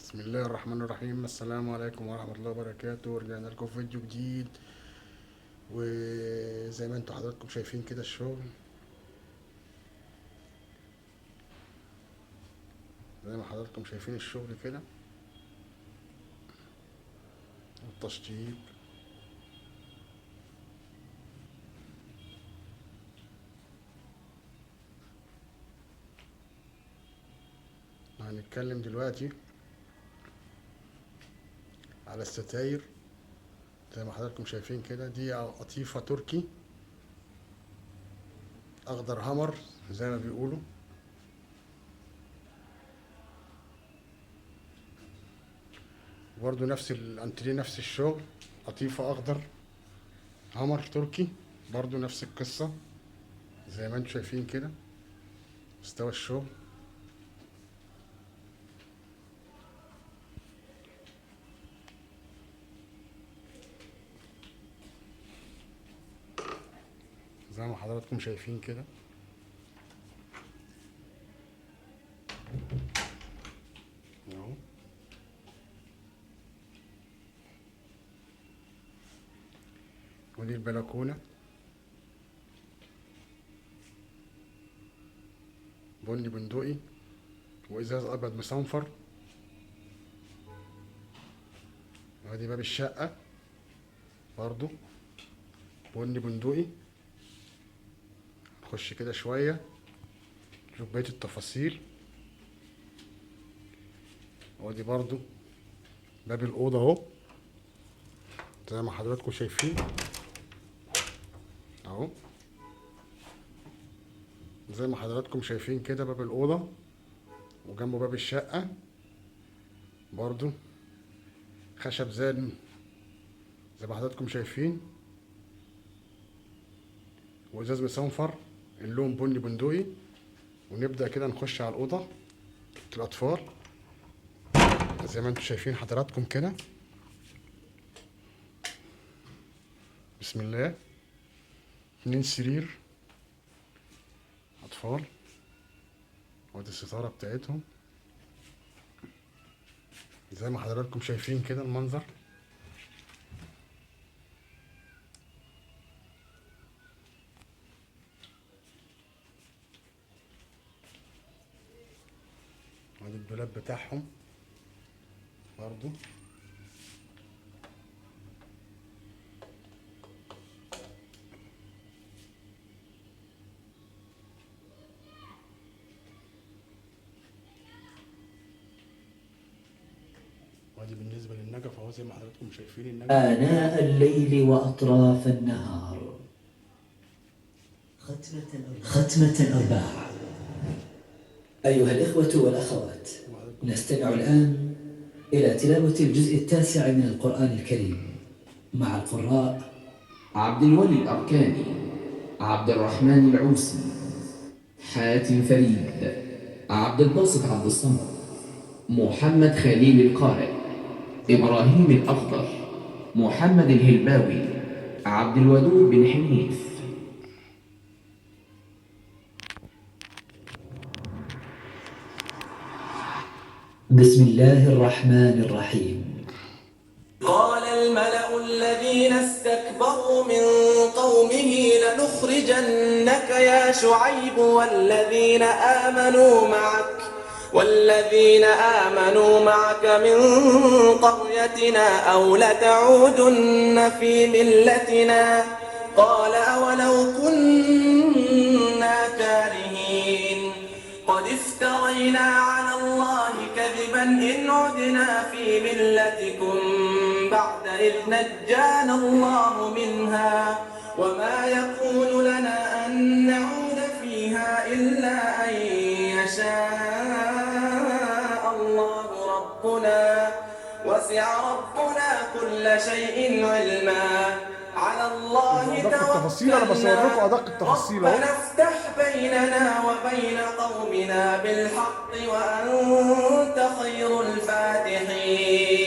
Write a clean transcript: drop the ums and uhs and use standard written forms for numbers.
بسم الله الرحمن الرحيم. السلام عليكم ورحمة الله وبركاته. رجعنا لكم في فيديو جديد، وزي ما انتوا حضراتكم شايفين كده الشغل، زي ما حضراتكم شايفين الشغل كده والتشطيب. هنتكلم دلوقتي على الستاير. زي ما حضراتكم شايفين كده، دي قطيفة تركي اخضر همر زي ما بيقولوا. برضو نفس الانتريه، نفس الشغل، قطيفة اخضر همر تركي، برضو نفس القصة زي ما انتوا شايفين كده مستوى الشغل. زي ما حضراتكم شايفين كده اهو. ودي البلكونة بني بندقي وازاز ابيض مصنفر. وادي باب الشقة برضو بني بندقي. نخش كده شوية نشوف بقية التفاصيل. وادي برضو باب الأوضة اهو زي ما حضراتكم شايفين اهو. زي ما حضراتكم شايفين كده باب الأوضة، وجنبه باب الشقة برضو خشب زان زي ما حضراتكم شايفين، وازاز مصنفر اللون بني بندقي. ونبدأ كده نخش على الأوضة الأطفال زي ما انتم شايفين حضراتكم كده. بسم الله. 2 سرير أطفال، ودي الستارة بتاعتهم زي ما حضراتكم شايفين كده المنظر. ودي الدولاب بتاعهم برضو. ودي بالنسبة للنجف اهو زي ما حضراتكم شايفين النجف آناء الليل وأطراف النهار. ختمة الأرباع. أيها الإخوة والأخوات، نستمع الآن إلى تلاوة الجزء 9 من القرآن الكريم مع القراء عبد الولي الأركاني، عبد الرحمن العوسي، حاتم فريد، عبد الباسط عبد الصمد، محمد خليل القارئ، إبراهيم الأخضر، محمد الهلباوي، عبد الودود بن حنيف. بسم الله الرحمن الرحيم. قال الملأ الذين استكبروا من قومه لنخرجنك يا شعيب والذين آمنوا معك من قريتنا أو لتعودن في ملتنا. قال أولو كنا كارهين قد افترينا على الله كذبا إن عدنا في ملتكم بعد إذ نجانا الله منها وما يكون لنا أن نعود فيها إلا أن يشاء الله ربنا وسع ربنا كل شيء علما على الله توكلنا ربنا افتح بيننا وبين قومنا بالحق وأنت خير الفاتحين.